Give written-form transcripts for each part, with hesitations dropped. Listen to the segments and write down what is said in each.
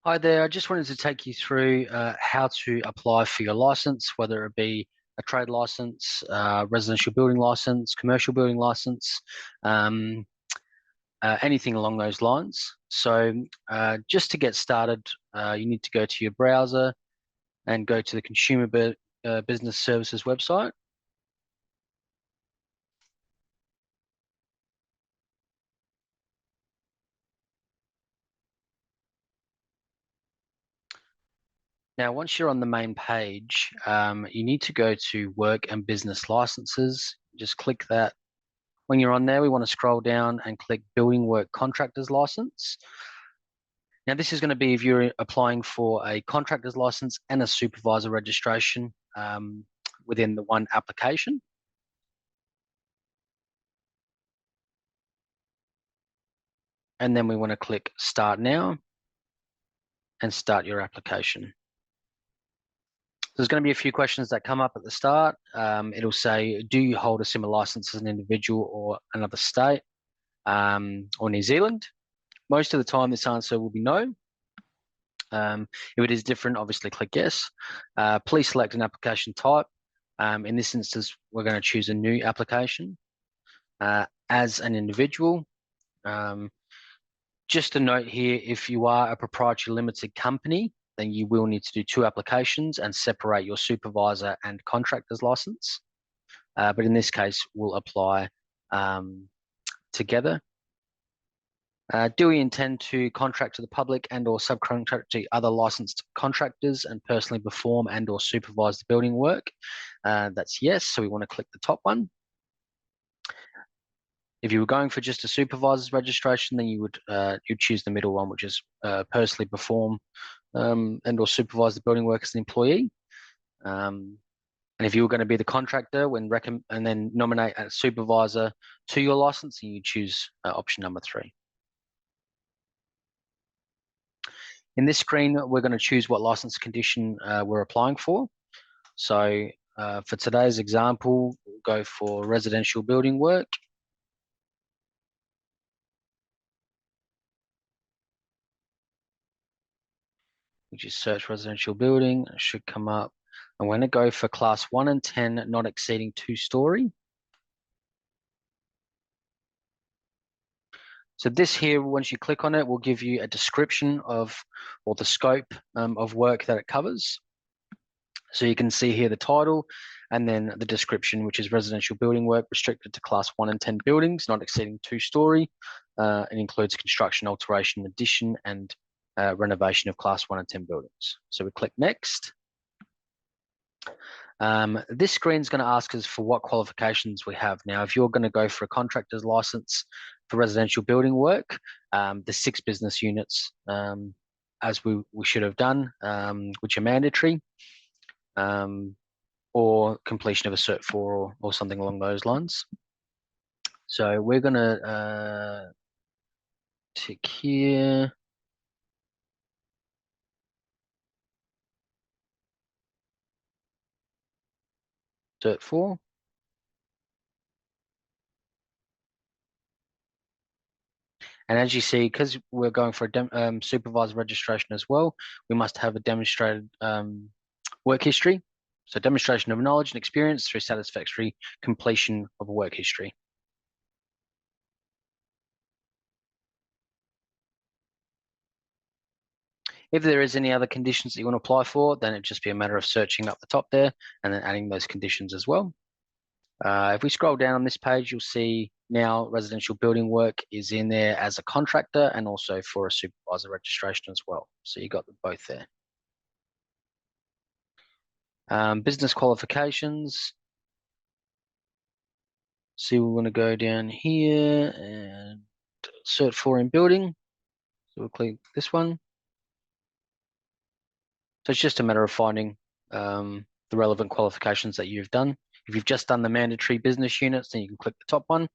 Hi there. I just wanted to take you through how to apply for your license, whether it be a trade license, residential building license, commercial building license, um, anything along those lines. So just to get started, you need to go to your browser and go to the Business Services website. Now, once you're on the main page, you need to go to Work and Business Licenses. Just click that. When you're on there, we want to scroll down and click Building Work Contractors License. Now, this is going to be if you're applying for a contractor's license and a supervisor registration within the one application. And then we want to click Start Now and start your application. There's going to be a few questions that come up at the start. It'll say, do you hold a similar license as an individual or another state or New Zealand? Most of the time, this answer will be no. If it is different, obviously click yes. Please select an application type. In this instance, we're going to choose a new application. As an individual, just a note here, if you are a proprietary limited company, then you will need to do 2 applications and separate your supervisor and contractor's license. But in this case, we'll apply together. Do we intend to contract to the public and or subcontract to other licensed contractors and personally perform and or supervise the building work? That's yes, so we want to click the top one. If you were going for just a supervisor's registration, then you'd choose the middle one, which is personally perform and or supervise the building work as an employee. And if you were going to be the contractor and then nominate a supervisor to your license, then you choose option number 3. In this screen, we're going to choose what license condition we're applying for. So for today's example, we'll go for residential building work. We just search residential building, it should come up. I'm going to go for class 1 and 10, not exceeding 2-story. So this here, once you click on it, will give you a description of, or the scope of work that it covers. So you can see here the title and then the description, which is residential building work restricted to class 1 and 10 buildings, not exceeding 2-story. It includes construction, alteration, addition, and renovation of class 1 and 10 buildings. So we click next. This screen is going to ask us for what qualifications we have. Now, if you're going to go for a contractor's license for residential building work, the 6 business units, as we should have done, which are mandatory, or completion of a Cert 4 or something along those lines. So we're going to tick here. Cert 4. And as you see, because we're going for a supervisor registration as well, we must have a demonstrated work history. So demonstration of knowledge and experience through satisfactory completion of a work history. If there is any other conditions that you want to apply for, then it'd just be a matter of searching up the top there and then adding those conditions as well. If we scroll down on this page, you'll see now residential building work is in there as a contractor and also for a supervisor registration as well. So you got them both there. Business qualifications. So we want to go down here and Cert 4 in building. So we'll click this one. So it's just a matter of finding the relevant qualifications that you've done. If you've just done the mandatory business units, then you can click the top one.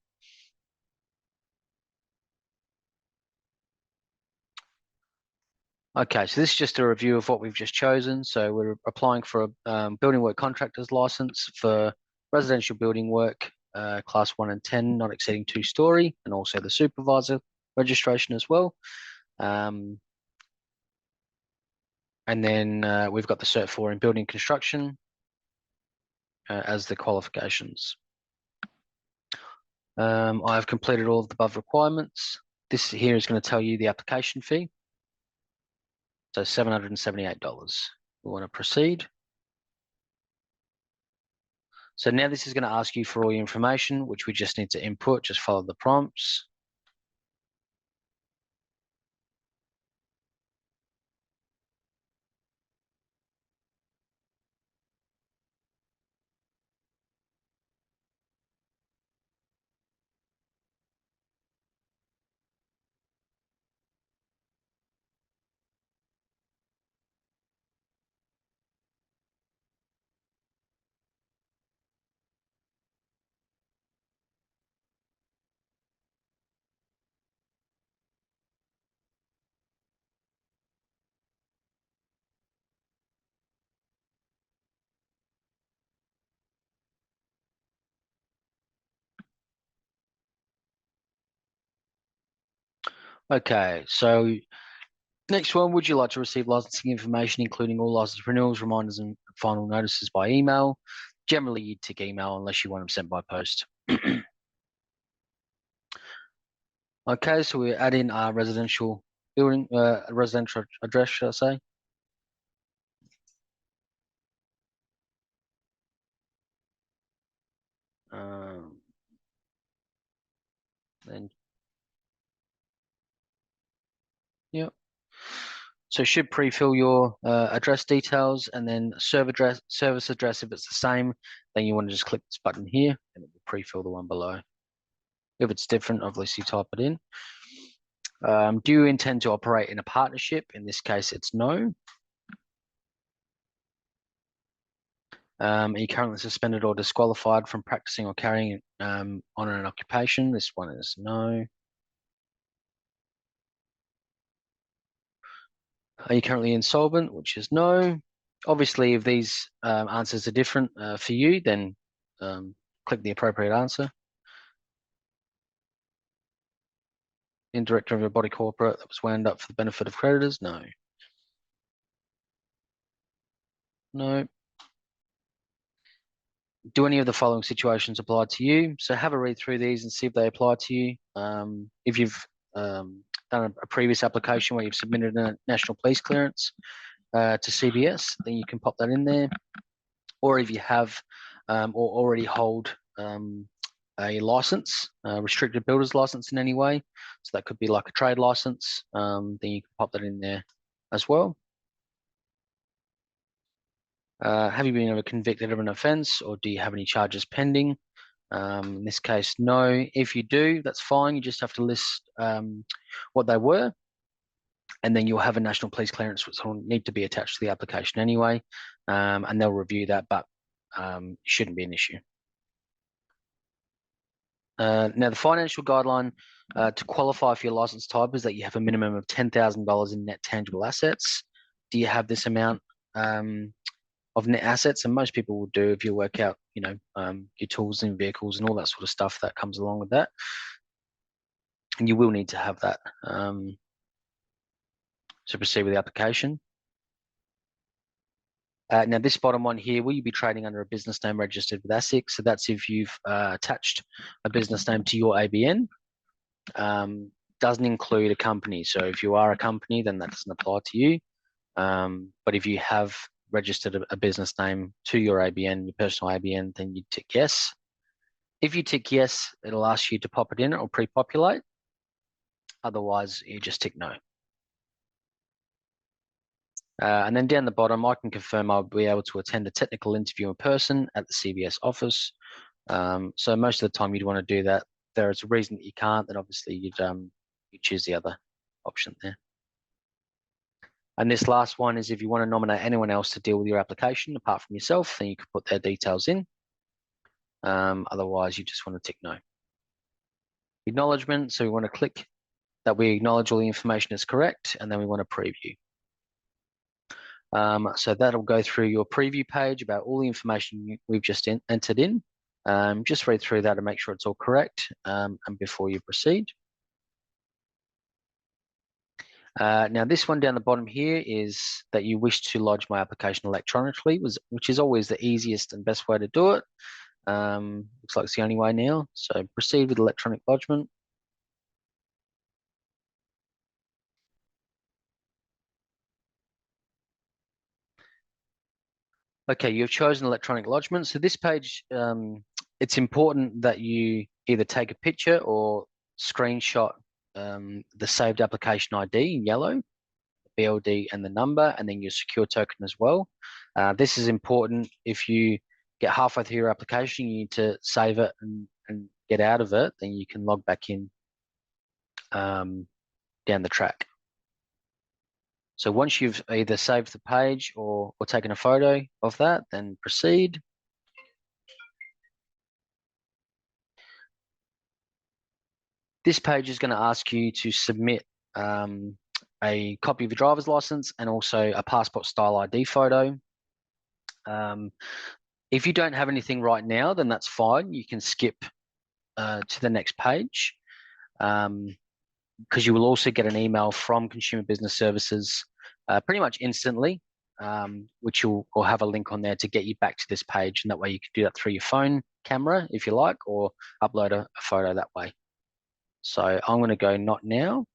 Okay, so this is just a review of what we've just chosen. So we're applying for a building work contractor's license for residential building work, class 1 and 10, not exceeding 2-story, and also the supervisor registration as well. And then we've got the Cert 4 in building construction as the qualifications. I've completed all of the above requirements. This here is going to tell you the application fee. So $778. We want to proceed. So now this is going to ask you for all your information, which we just need to input. Just follow the prompts. Okay, so next one, would you like to receive licensing information, including all license renewals, reminders, and final notices by email? Generally, you tick email unless you want them sent by post. Okay, so we add in our residential building, residential address, should I say? Then, yep. So should pre-fill your address details, and then service address. If it's the same, then you want to just click this button here, and it will pre-fill the one below. If it's different, obviously type it in. Do you intend to operate in a partnership? In this case, it's no. Are you currently suspended or disqualified from practicing or carrying on an occupation? This one is no. Are you currently insolvent? Which is no. Obviously, if these answers are different for you, then click the appropriate answer. In director of a body corporate that was wound up for the benefit of creditors? No. No. Do any of the following situations apply to you? So have a read through these and see if they apply to you. If you've done a previous application where you've submitted a national police clearance to CBS, then you can pop that in there. Or if you have or already hold a license, a restricted builder's license in any way, so that could be like a trade license, then you can pop that in there as well. Have you been ever convicted of an offence, or do you have any charges pending? In this case, no. If you do, that's fine. You just have to list what they were, and then you'll have a national police clearance, which will need to be attached to the application anyway, and they'll review that, but shouldn't be an issue. Now, the financial guideline to qualify for your license type is that you have a minimum of $10,000 in net tangible assets. Do you have this amount of net assets? And most people will do if you work out, your tools and vehicles and all that sort of stuff that comes along with that. And you will need to have that to proceed with the application. Now, this bottom one here, will you be trading under a business name registered with ASIC? So that's if you've attached a business name to your ABN. Doesn't include a company. So if you are a company, then that doesn't apply to you. But if you have registered a business name to your ABN, your personal ABN, then you tick yes. If you tick yes, it'll ask you to pop it in or pre-populate. Otherwise, you just tick no. And then down the bottom, I can confirm I'll be able to attend a technical interview in person at the CBS office. So most of the time you'd want to do that. If there is a reason that you can't, then obviously you'd choose the other option there. And this last one is if you want to nominate anyone else to deal with your application apart from yourself, then you can put their details in. Otherwise, you just want to tick no. Acknowledgement, so we want to click that we acknowledge all the information is correct, and then we want to preview. So that'll go through your preview page about all the information we've just entered in. Just read through that and make sure it's all correct and before you proceed. Now, this one down the bottom here is that you wish to lodge my application electronically, which is always the easiest and best way to do it. Looks like it's the only way now. So proceed with electronic lodgement. Okay, you've chosen electronic lodgement. So this page, it's important that you either take a picture or screenshot the saved application ID in yellow, BLD and the number, and then your secure token as well. This is important. If you get halfway through your application, you need to save it and get out of it, then you can log back in down the track. So once you've either saved the page or taken a photo of that, then proceed. This page is going to ask you to submit a copy of your driver's license and also a passport style ID photo. If you don't have anything right now, then that's fine. You can skip to the next page because you will also get an email from Consumer Business Services pretty much instantly, which will have a link on there to get you back to this page. And that way you can do that through your phone camera if you like, or upload a photo that way. So I'm going to go not now.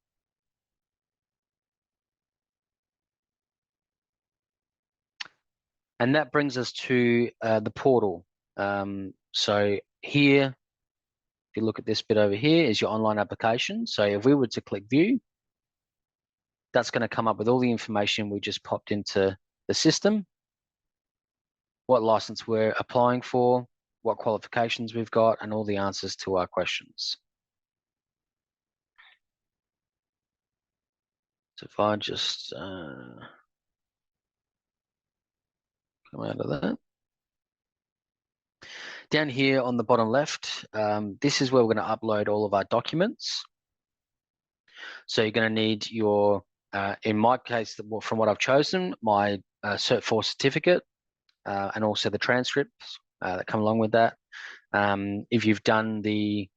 And that brings us to the portal. So here, if you look at this bit over here, is your online application. So if we were to click view, that's going to come up with all the information we just popped into the system, what license we're applying for, what qualifications we've got, and all the answers to our questions. So if I just come out of that. Down here on the bottom left, this is where we're going to upload all of our documents. So you're going to need your, in my case, from what I've chosen, my Cert 4 certificate and also the transcripts that come along with that. If you've done the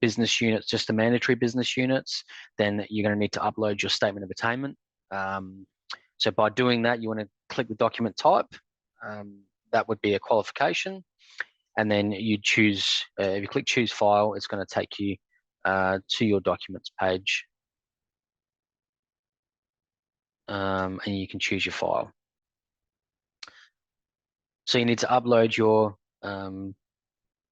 business units, just the mandatory business units, then you're going to need to upload your statement of attainment. So by doing that, you want to click the document type. That would be a qualification. And then you choose, if you click choose file, it's going to take you to your documents page. And you can choose your file. So you need to upload your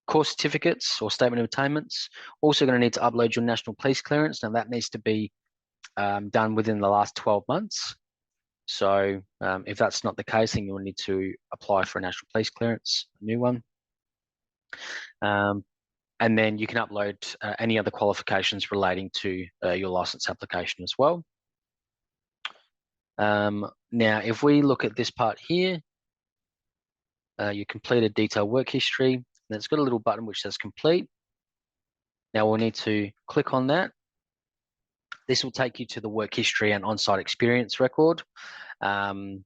course certificates or statement of attainments. Also going to need to upload your national police clearance. Now that needs to be done within the last 12 months. So if that's not the case, then you'll need to apply for a national police clearance, a new one. And then you can upload any other qualifications relating to your license application as well. Now, if we look at this part here, you completed detailed work history, and it's got a little button which says complete. Now we'll need to click on that. This will take you to the work history and on-site experience record. And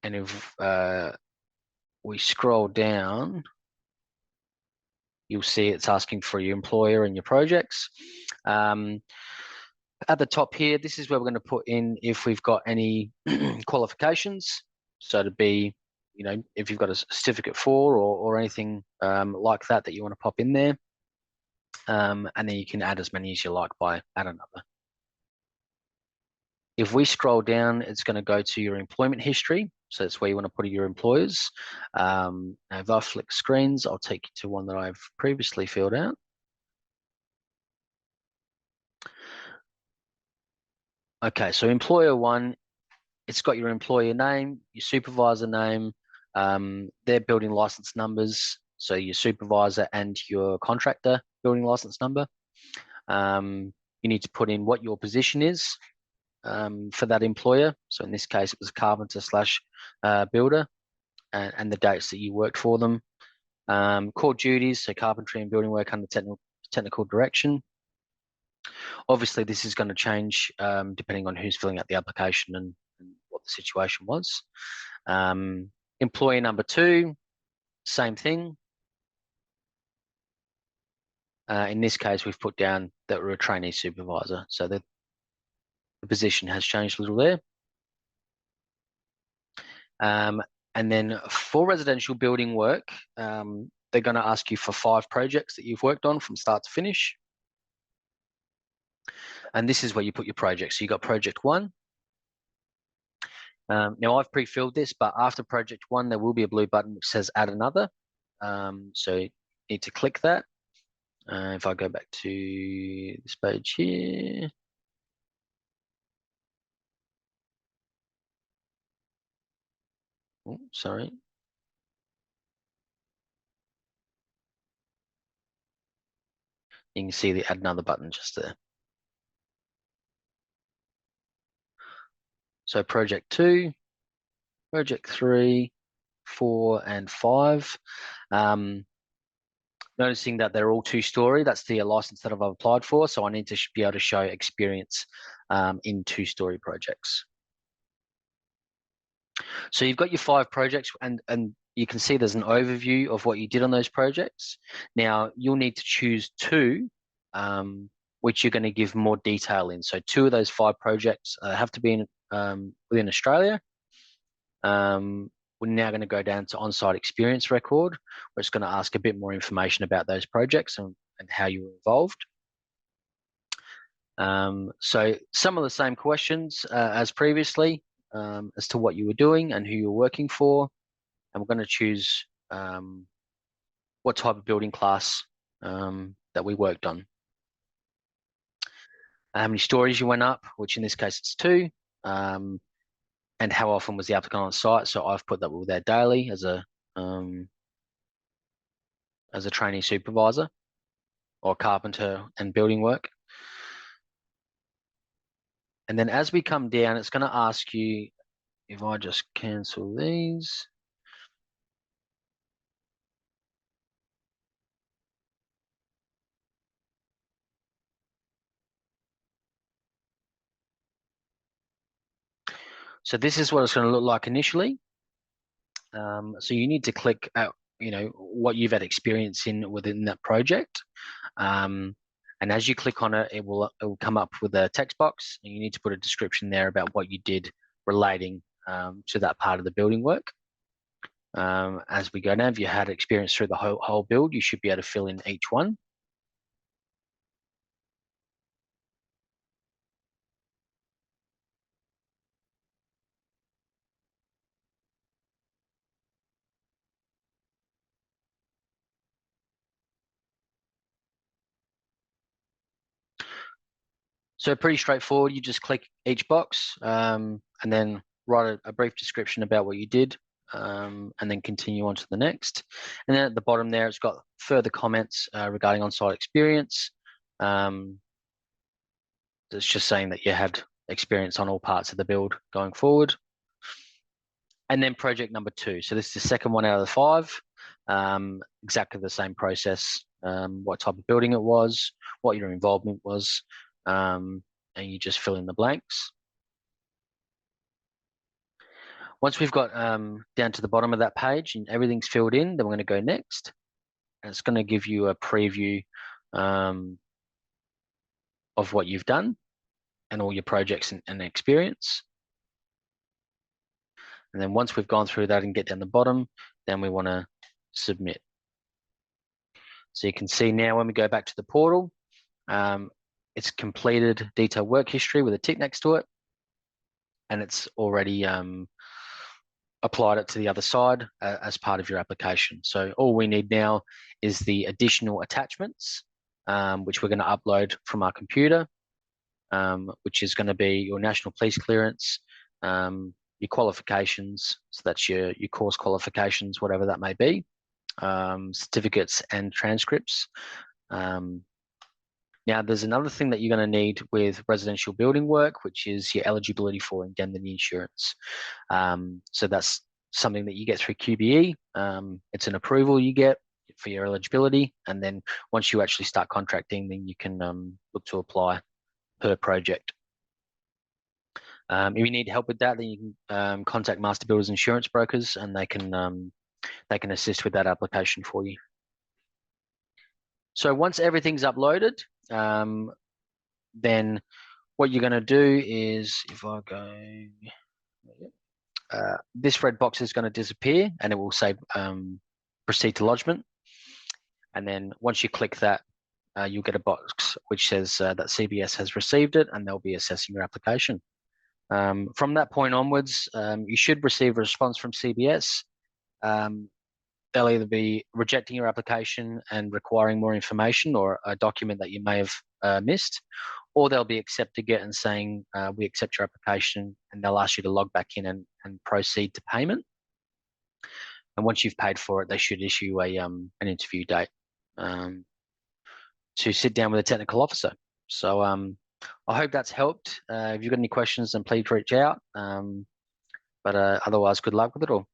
if we scroll down, you'll see it's asking for your employer and your projects. At the top here, this is where we're going to put in if we've got any qualifications. So to be, you know, if you've got a certificate for or anything like that you want to pop in there. And then you can add as many as you like by add another. If we scroll down, it's going to go to your employment history. So that's where you want to put your employers. If I flick screens, I'll take you to one that I've previously filled out. Okay, so employer one, it's got your employer name, your supervisor name, their building license numbers, so your supervisor and your contractor building license number. You need to put in what your position is for that employer. So in this case, it was carpenter / builder, and the dates that you worked for them. Core duties, so carpentry and building work under technical direction. Obviously, this is going to change depending on who's filling out the application and what the situation was. Employee number 2, same thing. In this case, we've put down that we're a trainee supervisor. So The position has changed a little there. And then for residential building work, they're going to ask you for 5 projects that you've worked on from start to finish. And this is where you put your project. So you got project 1. Now I've pre-filled this, but after project 1, there will be a blue button which says add another. So you need to click that. If I go back to this page here. Oh, sorry. You can see the add another button just there. So project 2, project 3, 4, and 5. Noticing that they're all 2-story, that's the license that I've applied for. So I need to be able to show experience in 2-story projects. So you've got your 5 projects, and you can see there's an overview of what you did on those projects. Now you'll need to choose 2, which you're going to give more detail in. So 2 of those 5 projects have to be in, within Australia. We're now going to go down to on-site experience record, where it's going to ask a bit more information about those projects and how you were involved. So some of the same questions as previously, as to what you were doing and who you were working for. And we're going to choose what type of building class that we worked on. How many stories you went up, which in this case it's 2. And how often was the applicant on site? So I've put that we were there daily as a trainee supervisor or carpenter and building work. And then as we come down, it's going to ask you, if I just cancel these. So this is what it's going to look like initially. So you need to click out, what you've had experience in within that project. And as you click on it, it will come up with a text box, and you need to put a description there about what you did relating to that part of the building work. As we go down, if you had experience through the whole build, you should be able to fill in each one. So pretty straightforward. You just click each box and then write a brief description about what you did, and then continue on to the next. And then at the bottom there, it's got further comments regarding on-site experience. It's just saying that you had experience on all parts of the build going forward. And then project number 2. So this is the second one out of the 5. Exactly the same process. What type of building it was, what your involvement was, and you just fill in the blanks. Once we've got down to the bottom of that page and everything's filled in, then we're going to go next. And it's going to give you a preview of what you've done and all your projects and experience. And then once we've gone through that and get down the bottom, then we want to submit. So you can see now when we go back to the portal, it's completed detailed work history with a tick next to it. And it's already applied it to the other side as part of your application. So all we need now is the additional attachments, which we're going to upload from our computer, which is going to be your national police clearance, your qualifications, so that's your course qualifications, whatever that may be, certificates and transcripts. Now, there's another thing that you're going to need with residential building work, which is your eligibility for indemnity insurance. So that's something that you get through QBE. It's an approval you get for your eligibility. And then once you actually start contracting, then you can look to apply per project. If you need help with that, then you can contact Master Builders Insurance Brokers, and they can assist with that application for you. So once everything's uploaded, then what you're going to do is, if I go, this red box is going to disappear and it will say proceed to lodgement. And then once you click that, you'll get a box which says that CBS has received it and they'll be assessing your application. From that point onwards, you should receive a response from CBS. They'll either be rejecting your application and requiring more information or a document that you may have missed, or they'll be accepting it and saying, we accept your application, and they'll ask you to log back in and proceed to payment. And once you've paid for it, they should issue an interview date to sit down with a technical officer. So I hope that's helped. If you've got any questions, then please reach out. But otherwise, good luck with it all.